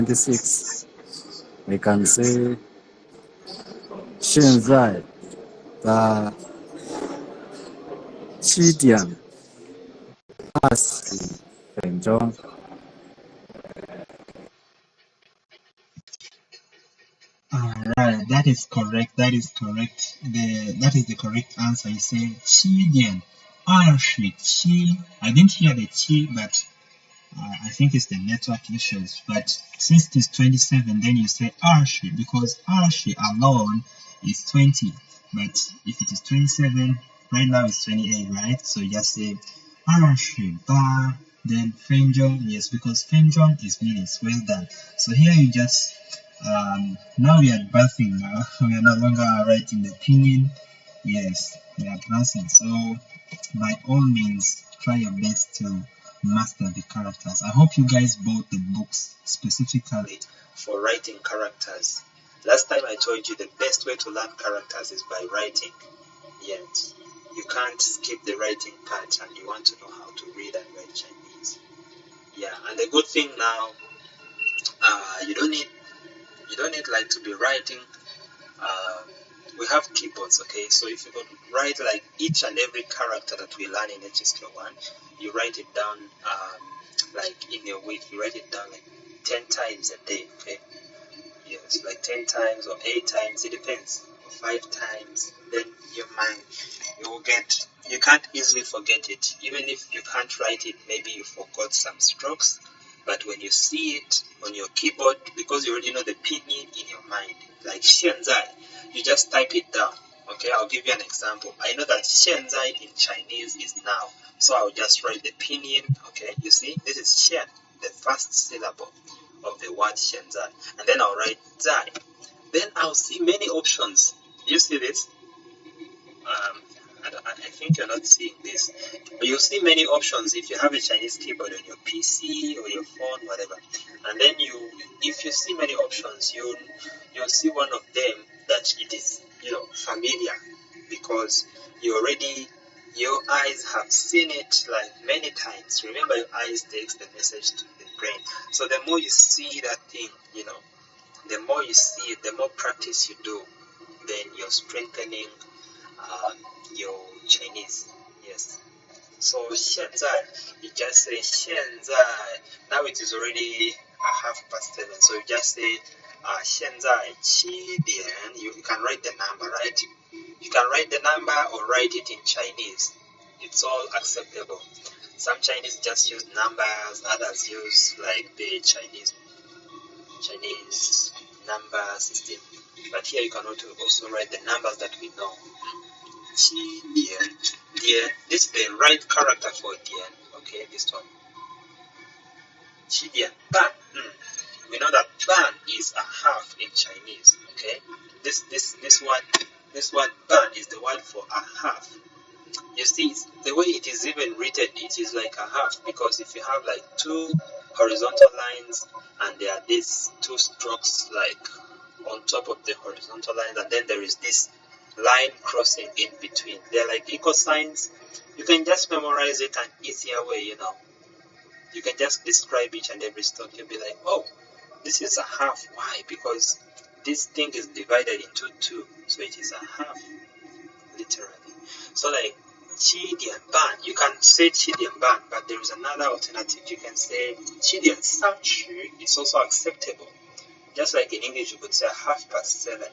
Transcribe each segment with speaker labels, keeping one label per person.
Speaker 1: 26, we can say 现在的7:20。
Speaker 2: Right, that is correct. That is correct. That is the correct answer. You say 7:27. I didn't hear the chi, but I think it's the network issues. But since it is 27, then you say 20 because 20 alone is 20. But if it is 27, right now it's 28, right? So you just say 20 ba. Then Fenjong, yes, because Fenjong is minutes. Well done. So here you just now we are advancing. Now we are no longer writing the pinyin. Yes, we are advancing. So by all means, try your best to master the characters. I hope you guys bought the books specifically for writing characters. Last time I told you the best way to learn characters is by writing. Yet you can't skip the writing part, and you want to know how to read and write Chinese. Yeah, and the good thing now, you don't need like to be writing. We have keyboards, okay? So if you could write like each and every character that we learn in HSK1, you write it down like in a week. You write it down like 10 times a day, okay? Yes, like 10 times or 8 times, it depends. 5 times, then your mind, you can't easily forget it. Even if you can't write it, maybe you forgot some strokes, but when you see it on your keyboard, because you already know the pinyin in your mind, like Xianzai, you just type it down. Okay, I'll give you an example. I know that Xianzai in Chinese is now, so I'll just write the pinyin. Okay, you see, this is Xian, the first syllable of the word Xianzai, and then I'll write Zai. Then I'll see many options. You see this? I think you're not seeing this. You'll see many options if you have a Chinese keyboard on your PC or your phone, whatever. And then if you see many options, you'll see one of them that it is, familiar, because your eyes have seen it like many times. Remember, your eyes takes the message to the brain. So the more you see that thing, the more you see it, the more practice you do, then you're strengthening your Chinese. Yes. So 现在 you just say 现在. Now it is already 7:30, so you just say 现在7点. You can write the number, right? You can write the number or write it in Chinese. It's all acceptable. Some Chinese just use numbers, others use like the Chinese number system. But here you can also write the numbers that we know. 7点. This is the right character for 点. Okay, this one. 7点半. We know that 半 is a half in Chinese. Okay, this word 半 is the word for a half. You see, the way it is even written, it is like a half, because if you have like 2 horizontal lines and there are these 2 strokes like on top of the horizontal lines, and then there is this line crossing in between, they're like equal signs. You can just memorize it an easier way. You can just describe each and every stroke. You'll be like, oh, this is a half. Why? Because this thing is divided into 2, so it is a half, literally. So like 7点半, you can say 7点半, but there is another alternative. You can say 7点30. It's also acceptable. Just like in English, you could say 7:30,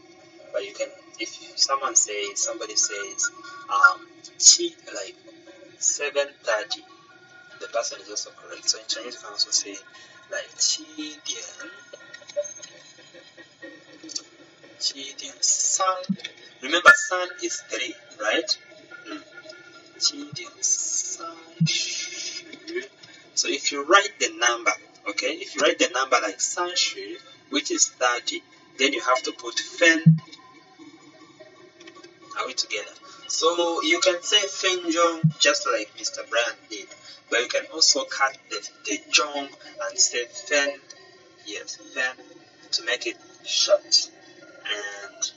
Speaker 2: but you can, if somebody says like 7:30, the person is also correct. So in Chinese, you can also say like 7点3. Remember, 3 is 3, right? 7点30. So if you write the number, okay, if you write the number like 30, which is 30, then you have to put fen. Are we together? So you can say Fenjong just like Mr. Brian did, but you can also cut the jong and say fen. Yes, fen, to make it short. And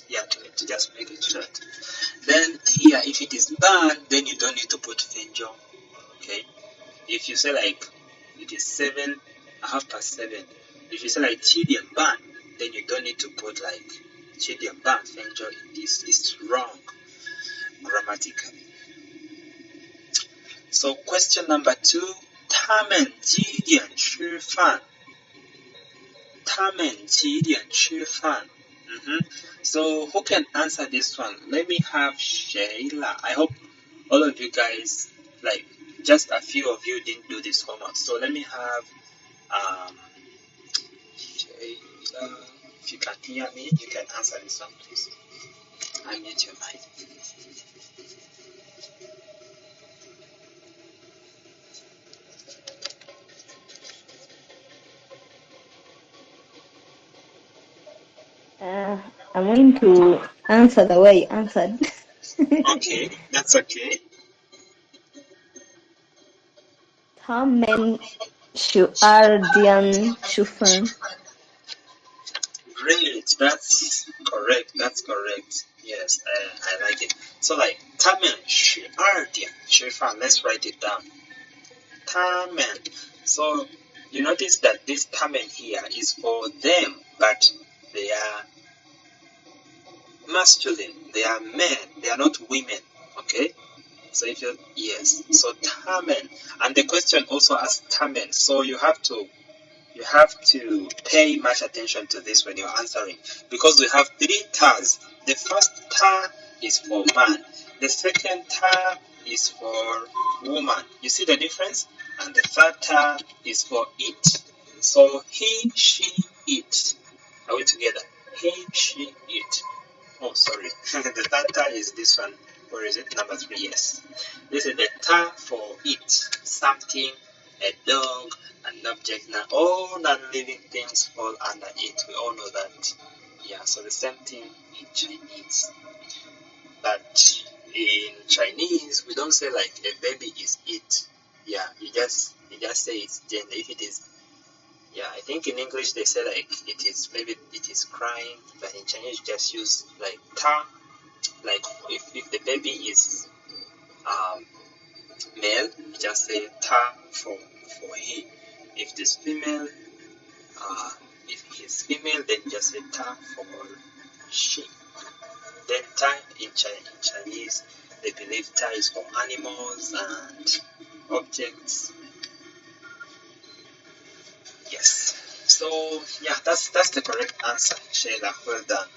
Speaker 2: yeah, to just make it short. Then here, if it is ban, then you don't need to put Fenjong. Okay? If you say like it is 7 7:30. If you say like 7:30, then you don't need to put like 7:30 Fengzhou in this. It's wrong grammatically. So question number 2, 他们几点吃饭？他们几点吃饭？ So who can answer this one? Let me have Shayla. I hope all of you guys, like just a few of you didn't do this homework. So let me have Shayla. If you can hear me, you can answer this one, please. Unmute your mic.
Speaker 3: I'm going to answer the way you answered.
Speaker 2: Okay, that's okay.
Speaker 3: 他们12点吃饭。
Speaker 2: Great, that's correct. Yes, I like it. So like 他们12点吃饭. Let's write it down. 他们. So you notice that this 他们 here is for them, but they are masculine. They are men. They are not women. Okay. So if you so 他们, and the question also asks 他们. So you have to pay much attention to this when you're answering, because we have 3 tas. The first ta is for man. The second ta is for woman. You see the difference? And the third ta is for it. So he, she, it. Are we together? He, she, it. Oh, sorry. The third ta is this one. Where is it? Number 3, yes. This is the ta for it. Something, a dog, an object. Now all non-living things fall under it. We all know that. Yeah, so the same thing in Chinese. But in Chinese, we don't say like a baby is it. Yeah, you just say it's gender. If it is, yeah, I think in English they say like it is, maybe it is crying, but in Chinese you just use like ta. Like if the baby is male, you just say ta for he. If this female, if he's female, then just say ta for she. Then ta in Chinese, they believe ta is for animals and objects. Yes. So yeah, that's the correct answer, Shayla. Well done.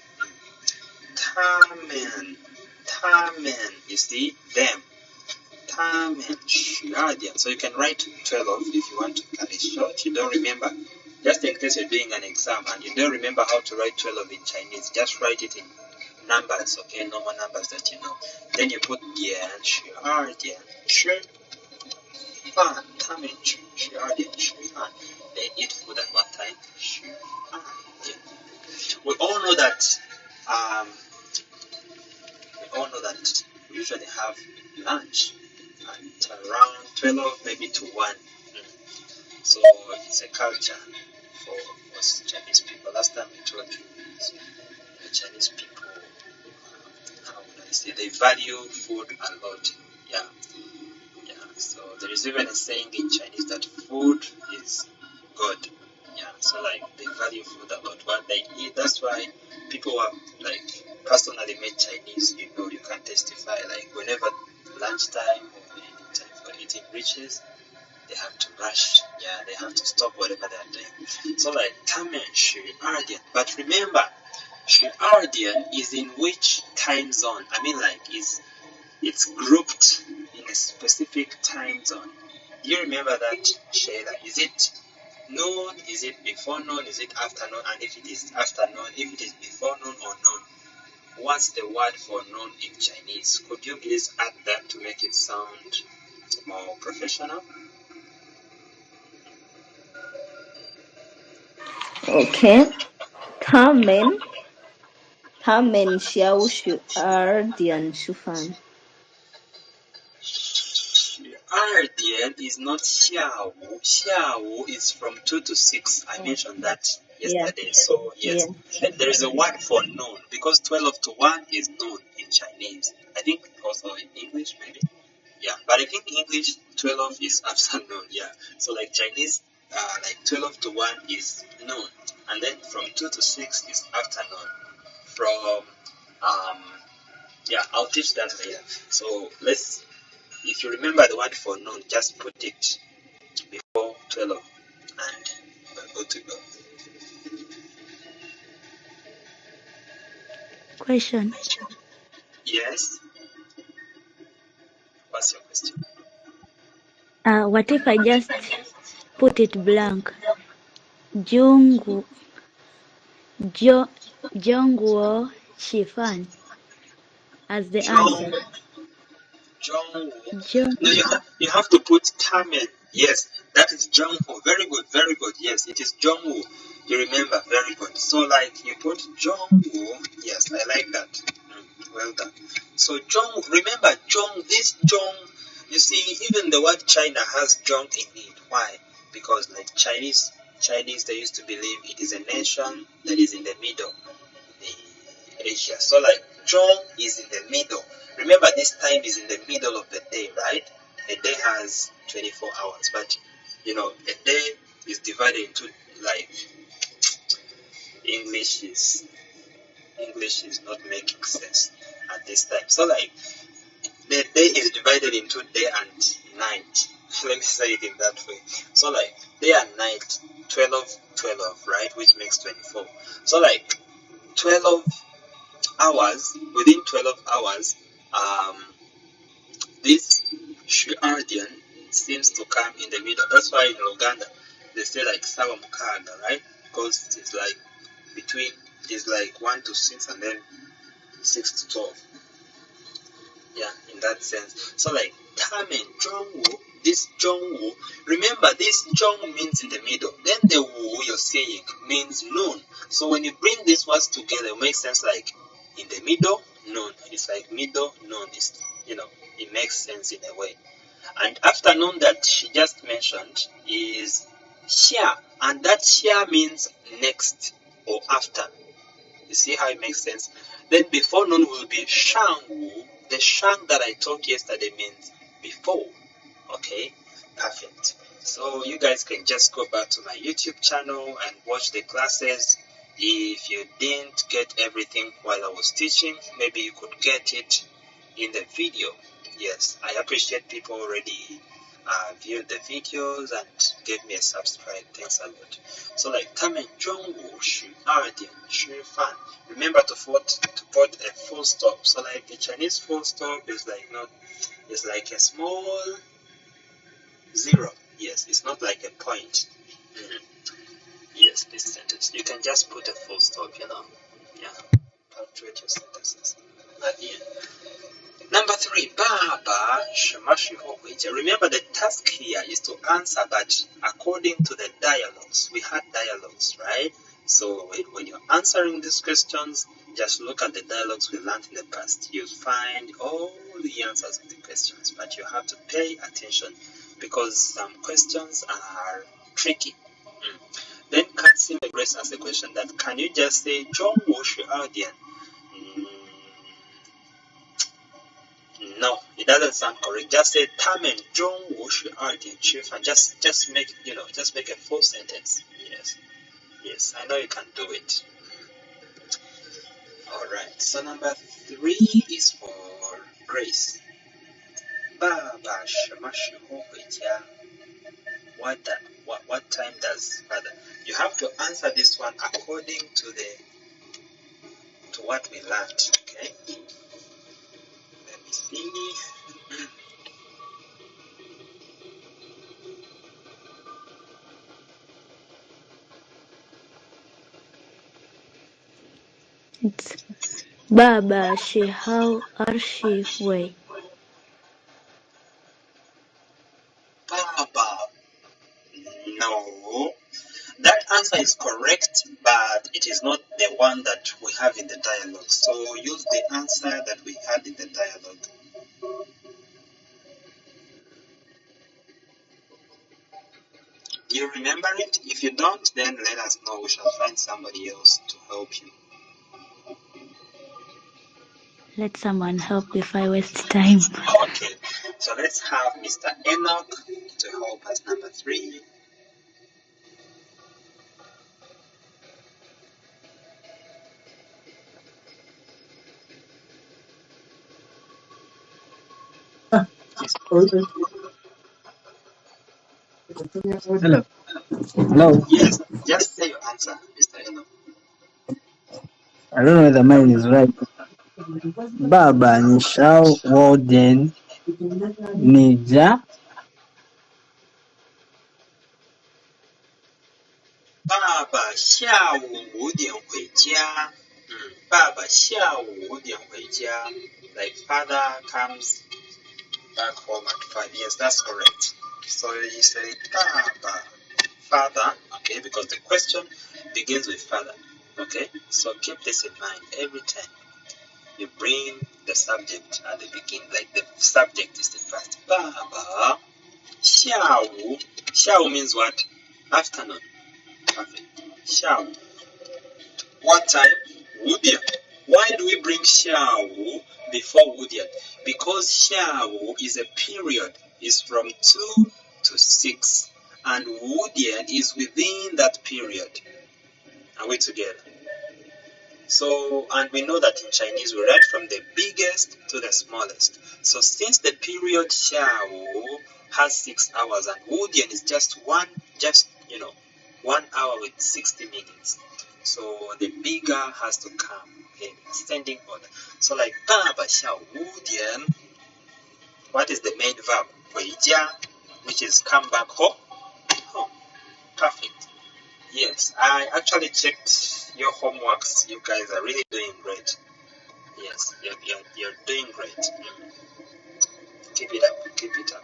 Speaker 2: 他们, you see them. 他们12点. So you can write 12 if you want to cut it short. You don't remember, just in case you're doing an exam and you don't remember how to write 12 in Chinese, just write it in numbers, okay, normal numbers that you know. Then you put 点12点吃饭. 他们12点吃饭. They eat food at what time? 12点. We all know that we usually have lunch at around 12, maybe to 1. So it's a culture for most Chinese people. Last time I told you, the Chinese people, how would I say, they value food a lot. Yeah. So there is even a saying in Chinese that food is good. Yeah. So like they value food a lot. What they eat. That's why people who have like personally made Chinese, you can testify. Like whenever lunchtime or any time for eating reaches, they have to rush. Yeah, they have to stop whatever they are doing. So like 他们12点. But remember, 12点 is in which time zone? I mean, like it's grouped in a specific time zone. Do you remember that, Shayla? Is it noon? Is it before noon? Is it afternoon? And if it is afternoon, if it is before noon or noon, what's the word for noon in Chinese? Could you please add that to make it sound more professional?
Speaker 3: Okay. 他们下午12点吃饭。
Speaker 2: 12点 is not 下午. 下午 is from 2 to 6. I mentioned that yesterday. Yeah. So yes, yeah. There is a word for noon, because 12 to 1 is noon in Chinese. I think also in English maybe. Yeah, but I think English 12 is afternoon. Yeah. So like Chinese like 12 to 1 is noon, and then from 2 to 6 is afternoon. From I'll teach that later. So if you remember the word for noon, just put it before 12 and we're good to go.
Speaker 3: Question.
Speaker 2: Yes? What's your question?
Speaker 3: What if I just put it blank? Jonguo Shifan as the answer.
Speaker 2: No, you have to put Tamen. Yes, that is Jongwoo. Very good, very good. Yes, it is Jongwoo. You remember, very good. So like you put Jongwoo. Yes, I like that. Well done. So Jong, remember this Jong. You see, even the word China has Jong in it. Why? Because like Chinese, they used to believe it is a nation that is in the middle. Asia. So like Jong is in the middle. Remember this time is in the middle of the day, right? A day has 24 hours, but a day is divided into like English is not making sense at this time. So like the day is divided into day and night. Let me say it in that way. So like day and night, 12, right? Which makes 24. So like 12 hours, within 12 hours, this Shuardian seems to come in the middle. That's why in Uganda they say like Sawa Mukaga, right? Because it's like between, it's like 1 to 6 and then 6 to 12. Yeah, in that sense. So like Tamen, Jongwoo, this Jongwoo, remember this Jong means in the middle. Then the Wu you're saying means noon. So when you bring these words together, it makes sense like in the middle, noon. It's like middle, noon. It's, it makes sense in a way. And afternoon that she just mentioned is Xia, and that Xia means next or after. You see how it makes sense? Then before noon will be Shangwu. The Shang that I taught yesterday means before. Okay, perfect. So you guys can just go back to my YouTube channel and watch the classes. If you didn't get everything while I was teaching, maybe you could get it in the video. Yes, I appreciate people already viewed the videos and gave me a subscribe. Thanks a lot. So like Tamen Zhongwu Shu Ardian Shu Fan. Remember to put a full stop. So like the Chinese full stop is like not, it's like a small zero. Yes, it's not like a point. Yes, this sentence. You can just put a full stop, Yeah. Punctuate your sentences at the end. Number 3, Baba Shamashiho. Remember the task here is to answer, but according to the dialogues. We had dialogues, right? So when you're answering these questions, just look at the dialogues we learned in the past. You'll find all the answers to the questions, but you have to pay attention because some questions are tricky. Then Katsi Grace asked a question that, can you just say John Woshi Ardian? No, it doesn't sound correct. Just say Tamen John Woshi Ardian Chief and just make just make a full sentence. Yes, I know you can do it. Alright, so number 3 is for Grace. Baba Shamashu Hohuija. What time does Father? You have to answer this one according to what we learned. Okay? Let me see.
Speaker 3: It's Baba Shihao Arshi Wei.
Speaker 2: Baba. No. That answer is correct, but it is not the one that we have in the dialogue. So use the answer that we had in the dialogue. Do you remember it? If you don't, then let us know. We shall find somebody else to help you.
Speaker 3: Let someone help if I waste time.
Speaker 2: Okay, so let's have Mr. Enoch to help us. Number 3.
Speaker 1: Hello. Hello.
Speaker 2: Yes, just say your answer, Mr. Eno.
Speaker 1: I don't know whether mine is right. Baba ni shao Warden Nija.
Speaker 2: 爸爸下午5点回家。爸爸下午5点回家。Like father comes back home at 5. Yes, that's correct. So you say 爸爸 father, okay, because the question begins with father. Okay, so keep this in mind every time you bring the subject at the beginning, like the subject is the first. 爸爸下午 means what? Afternoon. Perfect. 下午 What time? Wudian. Why do we bring 下午 before Wudian? Because 下午 is a period. It's from 2 to 6. And Wudian is within that period. Are we together? So, and we know that in Chinese we write from the biggest to the smallest. So since the period 下午 has 6 hours and Wudian is just 1 hour with 60 minutes. So the bigger has to come in ascending order. So like 爸爸下午5点 what is the main verb? 回家 which is come back home. Perfect. Yes, I actually checked your homeworks. You guys are really doing great. Yes, you're doing great. Keep it up, keep it up.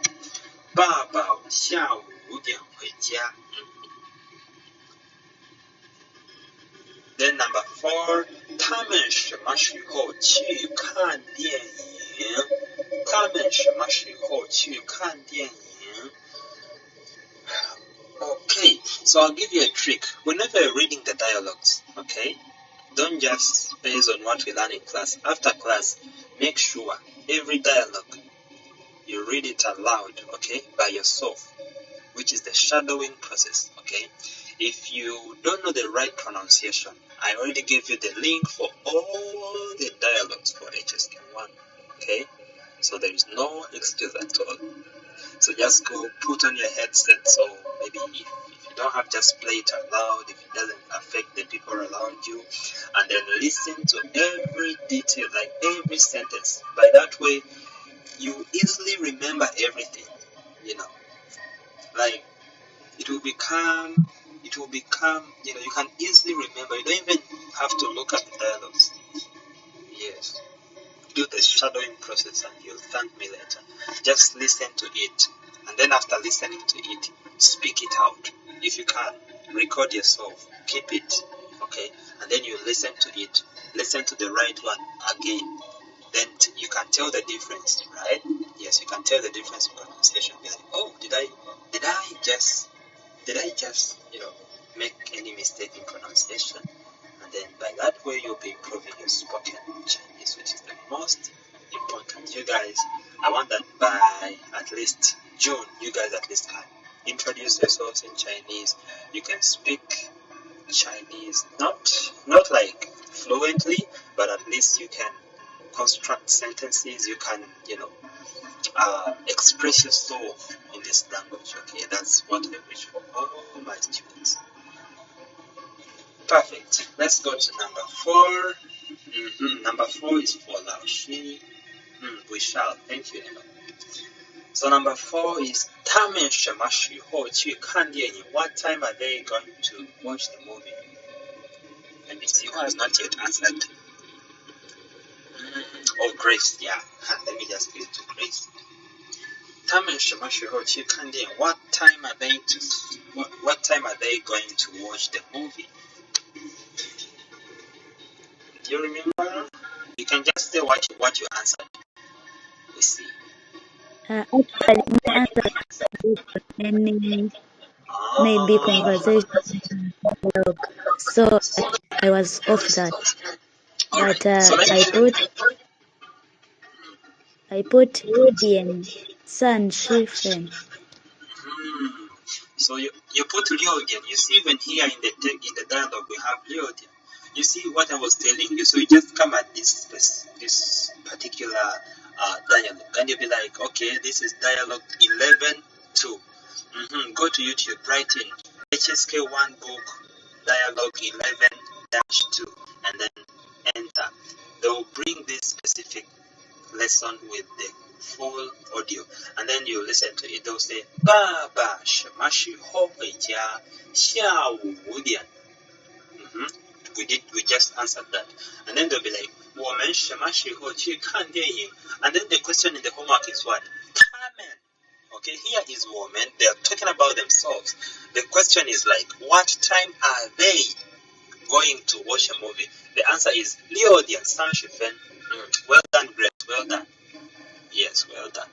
Speaker 2: 爸爸下午5点回家。Then number 4, 他们什么时候去看电影？他们什么时候去看电影？ Okay, so I'll give you a trick. Whenever you're reading the dialogues, okay, don't just base on what we learn in class. After class, make sure every dialogue you read it aloud, okay, by yourself, which is the shadowing process, okay. If you don't know the right pronunciation, I already gave you the link for all the dialogues for HSK1, okay. So there is no excuse at all. So just go put on your headset. So maybe if you don't have, just play it aloud if it doesn't affect the people around you, and then listen to every detail, like every sentence. By that way, you easily remember everything, like it will become, you can easily remember. You don't even have to look at the dialogues. Yes. Do the shadowing process and you'll thank me later. Just listen to it, and then after listening to it, speak it out. If you can, record yourself, keep it, okay, and then you listen to it. Listen to the right one again. Then you can tell the difference, right? Yes, you can tell the difference in pronunciation. Be like, oh, did I just make any mistake in pronunciation? And then by that way you'll be improving your spoken Chinese, which is the most important. You guys, I want that by at least June, you guys at least can introduce yourselves in Chinese. You can speak Chinese, not like fluently, but at least you can construct sentences. You can, express yourself in this language. Okay, that's what I wish for all my students. Perfect. Let's go to number 4. Number 4 is for Laoshi. We shall. Thank you, Emma. So number 4 is 他们什么时候去看电影? What time are they going to watch the movie? Let me see who has not yet answered. Oh, Grace, yeah. Let me just give it to Grace. 他们什么时候去看电影? What time are they going to watch the movie? Do you remember? You can just say what you answered. We see.
Speaker 3: Actually, my answer is any maybe conversation. So I was off that.
Speaker 2: Alright.
Speaker 3: But
Speaker 2: So
Speaker 3: I put Rudian San Shifen.
Speaker 2: So you put Liodian. You see, when here in the dialogue we have Liodian. You see what I was telling you. So you just come at this particular dialogue, and you'll be like, okay, this is dialogue 11-2. Go to YouTube, write in HSK1 book dialogue 11-2, and then enter. They will bring this specific lesson with the full audio, and then you listen to it. They'll say, Baba 什么时候回家？下午5点。We just answered that, and then they'll be like, 我们什么时候去看电影? And then the question in the homework is what? 他们. Okay, here is woman. They are talking about themselves. The question is like, what time are they going to watch a movie? The answer is 6点30分. Well done, Grace. Well done. Yes, well done.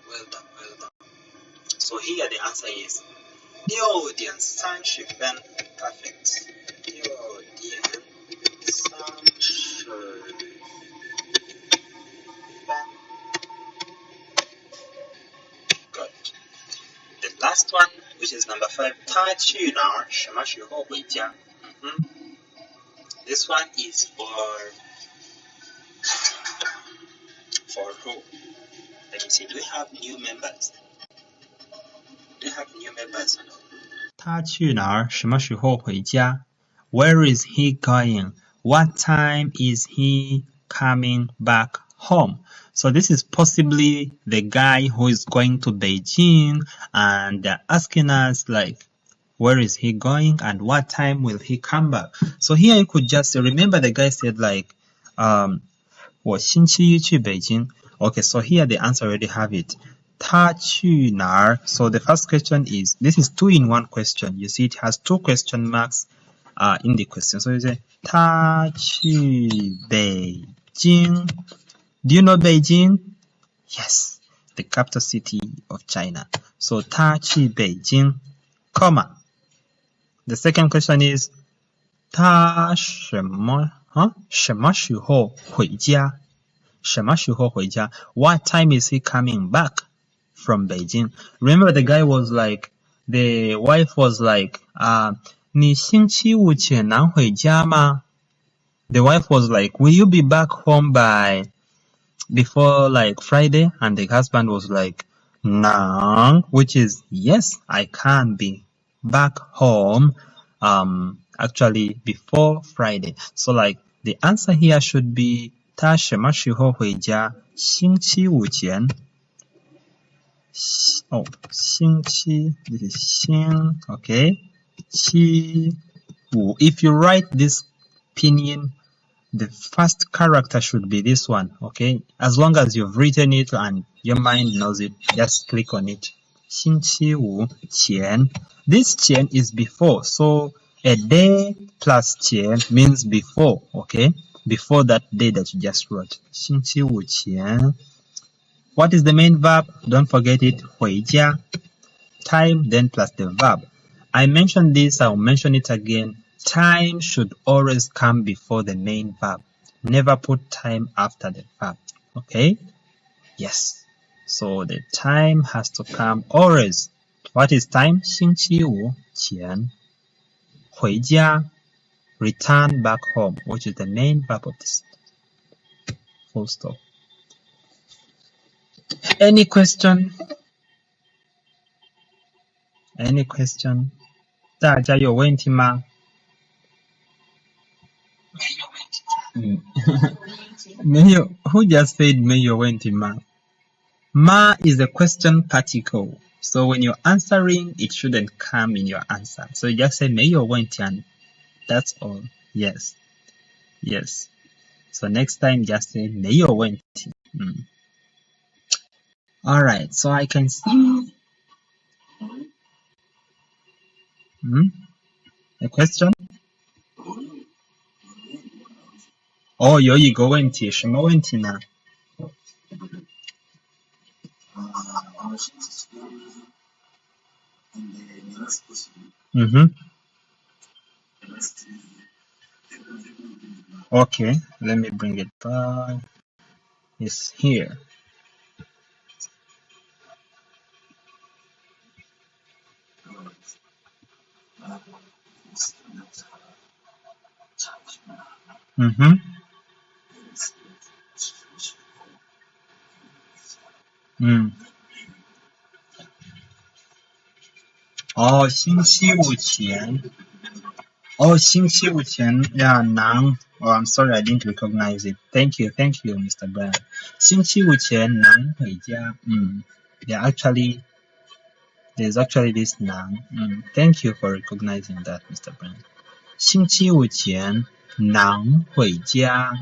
Speaker 2: So here the answer is 6点30分. Perfect. 6点30分. Good. The last one, which is number 5, 他去哪儿？什么时候回家? This one is for who? Let me see. Do we have new members? Or not? 他去哪儿？什么时候回家? Where is he going? What time is he coming back home? So this is possibly the guy who is going to Beijing, and they're asking us like, where is he going and what time will he come back? So here you could just remember the guy said like, 我星期一去北京. Okay, so here the answer already have it. 他去哪儿? So the first question is, this is 2-in-1 question. You see it has 2 question marks in the question. So you say, 他去北京. Do you know Beijing? Yes, the capital city of China. So 他去北京, comma. The second question is 他什么时候回家? 什么时候回家? What time is he coming back from Beijing? Remember the guy was like, the wife was like, 你星期五前能回家吗? The wife was like, will you be back home before like Friday? And the husband was like, no, which is yes, I can be back home actually before Friday. So like the answer here should be 他什么时候回家？星期五前。星期 this is 星 okay 期五. If you write this pinyin, the first character should be this one, okay? As long as you've written it and your mind knows it, just click on it. 星期五前. This 前 is before, so a day plus 前 means before, okay? Before that day that you just wrote. 星期五前. What is the main verb? Don't forget it. 回家. Time, then plus the verb. I mentioned this, I'll mention it again. Time should always come before the main verb. Never put time after the verb. Okay? Yes. So the time has to come always. What is time? 星期五前. 回家. Return back home, which is the main verb of this. Full stop. Any question? Any question? 大家有问题吗？没有. Who just said 没有问题吗? Ma is a question particle. So when you're answering, it shouldn't come in your answer. So you just say 没有问题 and that's all. Yes. Yes. So next time just say 没有问题. Alright, so I can see a question? 有一个问题，什么问题呢？Okay, let me bring it back. It's here. 哦，星期五前。哦，星期五前 yeah, 能 Oh, I'm sorry, I didn't recognize it. Thank you, Mr. Brian. 星期五前能回家。Yeah, actually, there's actually this 能。Thank you for recognizing that, Mr. Brian. 星期五前能回家。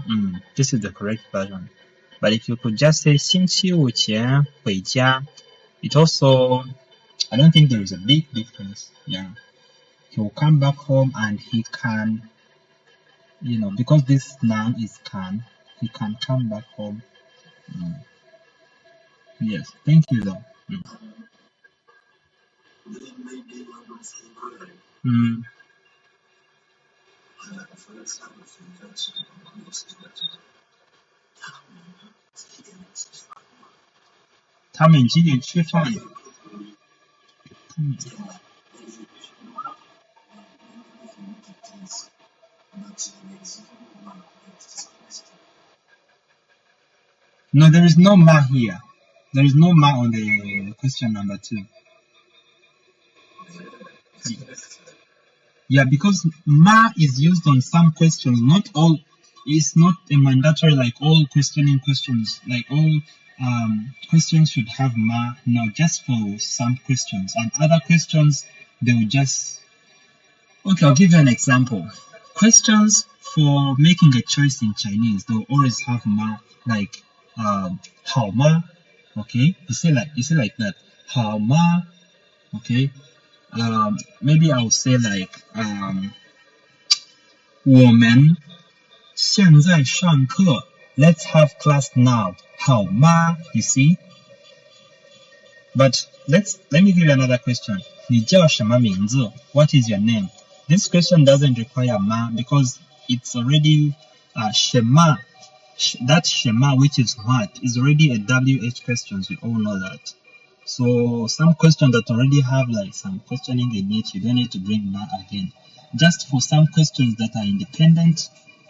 Speaker 2: This is the correct version. But if you could just say 星期五前回家, it also, I don't think there is a big difference. Yeah. He will come back home and he can, because this noun is can, he can come back home. Yes, thank you though. Mm. 他们几点吃饭？No, there is no ma here. There is no ma on the question number 2. Yeah, because ma is used on some questions, not all. It's not a mandatory like all questioning questions, like all questions should have ma. No, just for some questions, and other questions they will just. Okay, I'll give you an example. Questions for making a choice in Chinese, they'll always have ma, like 好吗? Okay, you say like that. 好吗? Okay. Maybe I'll say like 我们现在上课 let's have class now 好吗 you see, but let me give you another question. 你叫什么名字 what is your name? This question doesn't require ma because it's already 什么 that 什么 which is what is already a WH question, we all know that. So some questions that already have like some questioning in it, you don't need to bring ma again. Just for some questions that are independent,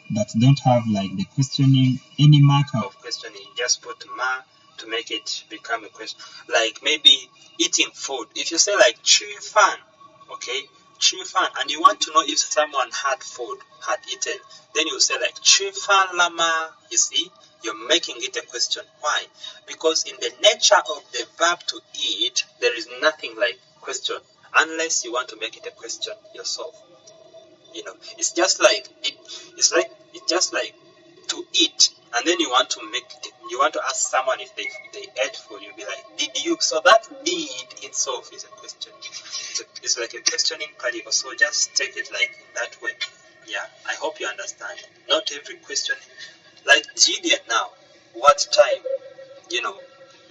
Speaker 2: but don't have like the questioning, any marker of questioning, just put ma to make it become a question. Like maybe eating food. If you say like 吃饭, okay, 吃饭, and you want to know if someone had food, had eaten, then you say like 吃饭了吗? You see? You're making it a question. Why? Because in the nature of the verb to eat, there is nothing like question, unless you want to make it a question yourself. It's just like to eat, and then you want to ask someone if they ate food. You'll be like, did you? So that did itself is a question. It's like a questioning particle. So just take it like that way. Yeah, I hope you understand. Not every question. Like Gideon now, what time?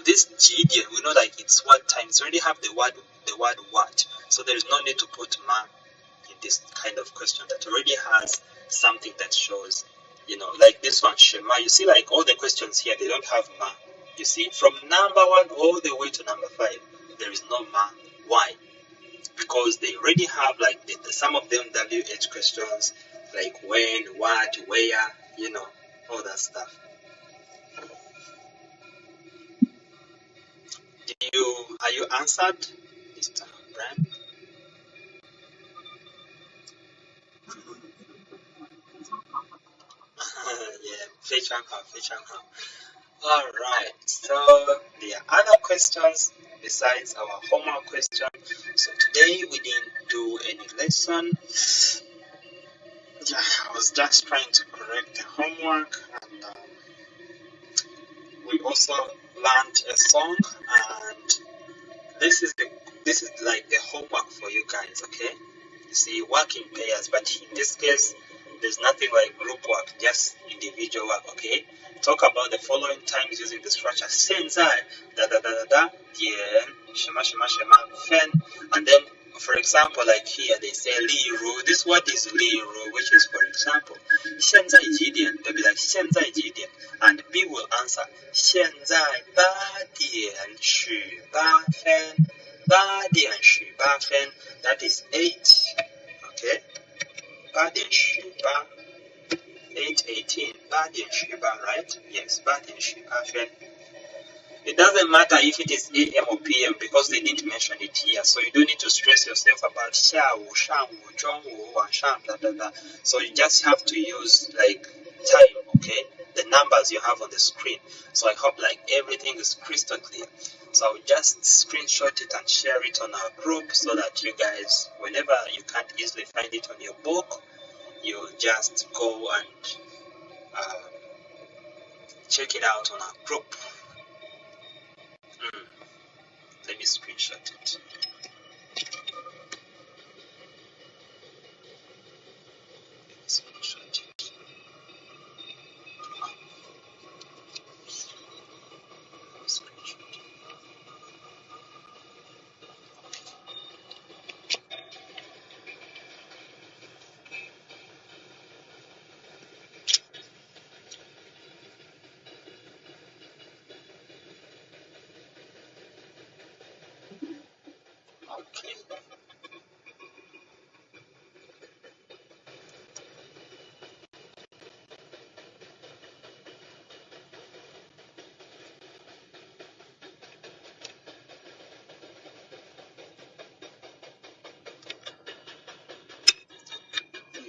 Speaker 2: This Gideon, we know like it's what time. It's already have the word what. So there is no need to put ma in this kind of question that already has something that shows, like this one, Shema. You see, like all the questions here, they don't have ma. You see, from number 1 all the way to number 5, there is no ma. Why? Because they already have like some of them WH questions, like when, what, where, all that stuff. Are you answered, Mr. Brian? Yeah, 非常好，非常好. Alright, so there are other questions besides our homework question. So today we didn't do any lesson. Yeah, I was just trying to correct the homework, and we also learned a song, and this is like the homework for you guys, okay? You see, work in pairs, but in this case, there's nothing like group work, just individual work, okay? Talk about the following times using the structure. 现在, da da da da da, 点, 什么什么什么, fen, and then, for example, like here, they say 例如, this word is 例如, which is, for example, 现在几点, they'll be like 现在几点, and B will answer 现在8点18分, 8点18分, that is 8, okay? 8点18, 8:18, 8点18, right? Yes, 8点18分. It doesn't matter if it is AM or PM because they didn't mention it here. So you don't need to stress yourself about 下午,上午,中午,晚上, blah, blah, blah. So you just have to use like time, okay? The numbers you have on the screen. So I hope like everything is crystal clear. So I'll just screenshot it and share it on our group so that you guys, whenever you can't easily find it on your book, you just go and check it out on our group. Let me screenshot it. Screenshot it. Screenshot it. Okay.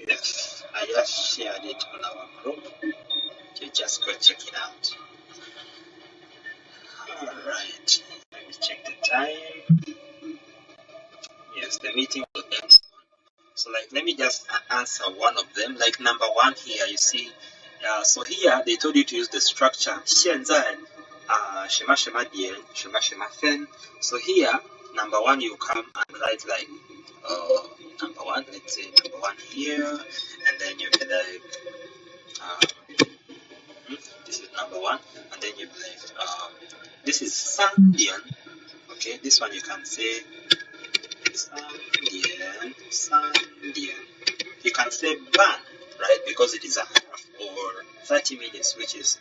Speaker 2: Yes, I just shared it on our group. You just go check it out. Alright. Let me check the time. Yes, the meeting will end soon. So like let me just answer one of them. Like number one here, you see, so here they told you to use the structure 现在 什么什么点什么什么分. So here number one you come and write like number one, let's say number one here, and then you be like this is number one, and then you be like this is 三点. Okay, this one you can say 三点三点. You can say ban, right? Because it is a half or 30 minutes, which is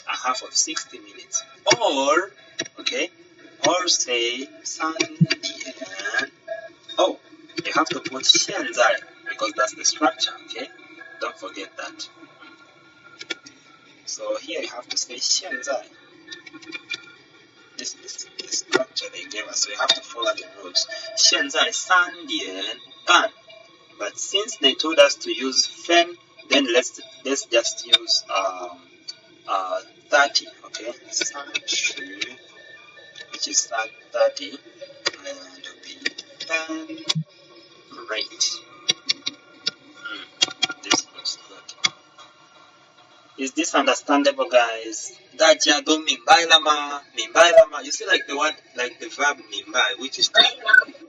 Speaker 2: a half of 60 minutes. Or, okay, or say 三点. Oh, you have to put 现在because that's the structure, okay? Don't forget that. So here you have to say 现在. This is the structure they gave us, so you have to follow the rules. 现在三点半. But since they told us to use fen, then let's just use 30, okay? 30, which is 30, and it'll be fen rate. This looks good. Is this understandable, guys? Daja do mimbai lama, mimbai lama. You see, like the word, like the verb mimbai, which is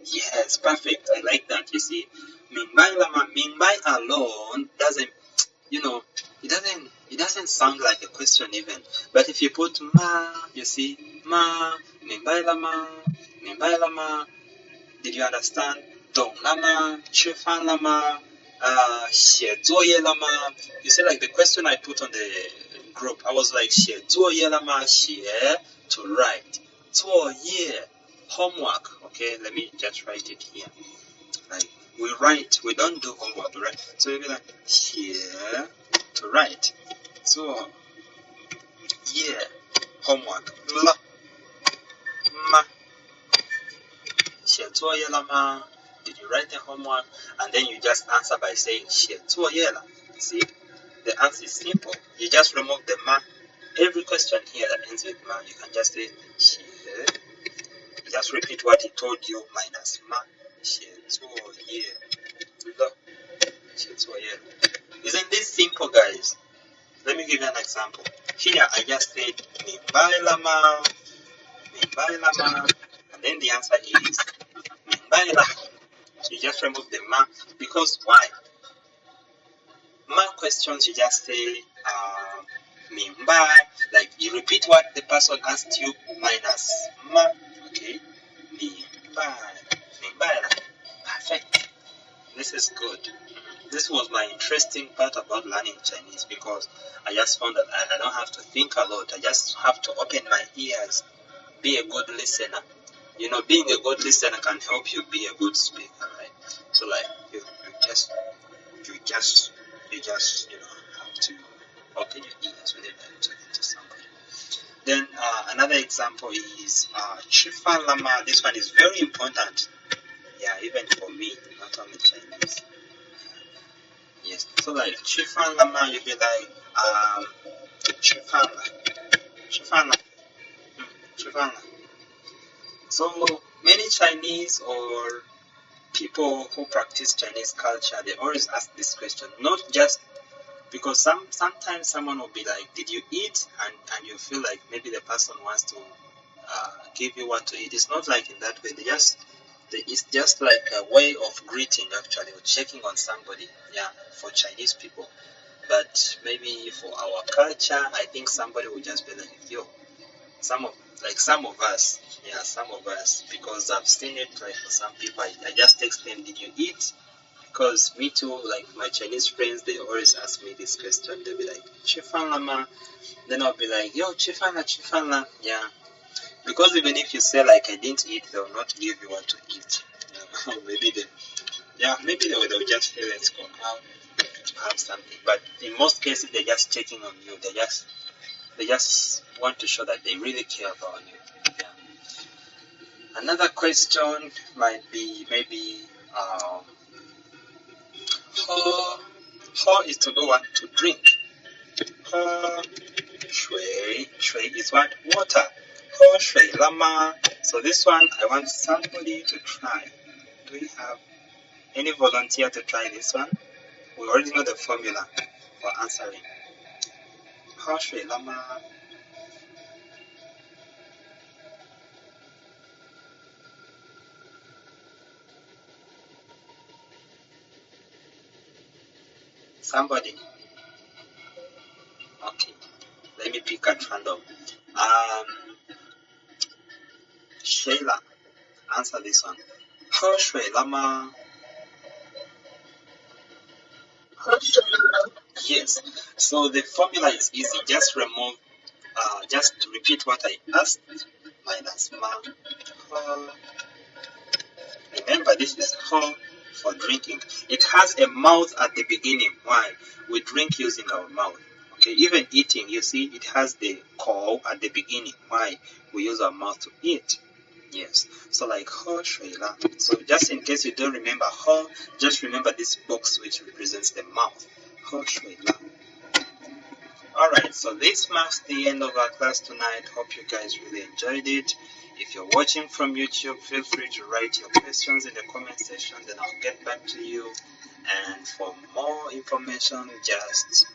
Speaker 2: yes, perfect. I like that. You see, mimbai lama, mimbai alone doesn't, it doesn't sound like a question even. But if you put ma, you see, ma, mimbai lama, did you understand? Dong lama, chifan lama, 写作业了吗? You see, like the question I put on the group, I was like, 写作业了吗? 写 to write. 作业 homework. Okay, let me just write it here. Like we write, we don't do homework, right? So you'll be like 写 to write. 作业 homework. 了 吗? 写作业了吗? Did you write the homework? And then you just answer by saying 写作业了. See, the answer is simple. You just remove the ma. Every question here that ends with ma, you can just say 写. Just repeat what he told you minus ma. 写作业了. 写作业了. Isn't this simple, guys? Let me give you an example. Here I just said 明白了吗? 明白了吗? And then the answer is 明白了. You just remove the ma, because why? Ma questions you just say 明白, like you repeat what the person asked you minus ma, okay? 明白了. Perfect. This is good. This was my interesting part about learning Chinese, because I just found that I don't have to think a lot. I just have to open my ears, be a good listener. Being a good listener can help you be a good speaker, right? So like you just have to open your ears whenever you're talking to somebody. Then another example is Chifan Lama. This one is very important. Yeah, even for me, not only Chinese. Yes. So like Chifan Lama, you'll be like Chifan La. Chifan La. So many Chinese or people who practice Chinese culture, they always ask this question, not just because sometimes someone will be like, did you eat? And you feel like maybe the person wants to give you what to eat. It's not like in that way. It's just like a way of greeting, actually, or checking on somebody. Yeah, for Chinese people. But maybe for our culture, I think somebody will just be like, yo, some of us, because I've seen it like for some people, I just text them, did you eat? Because me too, like my Chinese friends, they always ask me this question. They'll be like, Chifan Lama. Then I'll be like, yo, Chifan La. Yeah. Because even if you say like I didn't eat, they will not give you what to eat. Maybe they'll just say let's go out to have something. But in most cases, they're just checking on you. They just want to show that they really care about you. Yeah. Another question might be maybe how is to do what? To drink. Shui is what? Water. Shui Lama. So this one, I want somebody to try. Do we have any volunteer to try this one? We already know the formula for answering. Shui Lama. Somebody. Okay. Let me pick at random. Sheila, answer this one. Shui Lama. Yes. So the formula is easy. Just remove. Just repeat what I asked. Minus ma. Remember, this is ho for drinking. It has a mouth at the beginning. Why? We drink using our mouth. Okay. Even eating, you see, it has the ko at the beginning. Why? We use our mouth to eat. Yes. So like ho shui la. So just in case you don't remember ho, just remember this box which represents the mouth. Ho shui la. Alright, so this marks the end of our class tonight. Hope you guys really enjoyed it. If you're watching from YouTube, feel free to write your questions in the comment section, then I'll get back to you. And for more information, just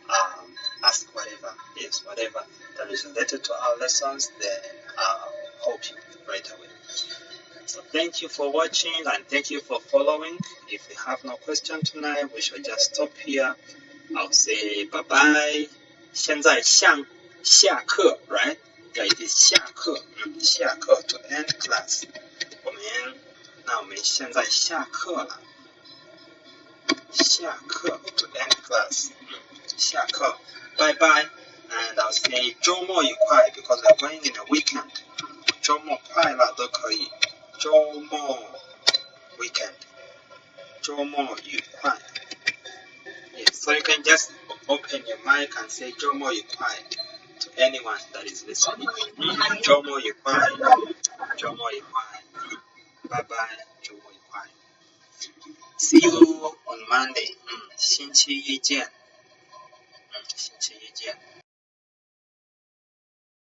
Speaker 2: ask whatever that is related to our lessons, then I'll help you right away. So thank you for watching and thank you for following. If you have no question tonight, we should just stop here. I'll say bye-bye. 现在下课 right? Yeah, it is 下课 to end class. 我们现在下课了 to end class. 下课 bye bye. And I'll say 周末愉快 because we're going in a weekend. 周末快乐都可以 周末 weekend. 周末愉快 Yes, so you can just open your mic and say 周末愉快 to anyone that is listening. 周末愉快 周末愉快 Bye bye 周末愉快 See you on Monday. 星期一见星期一见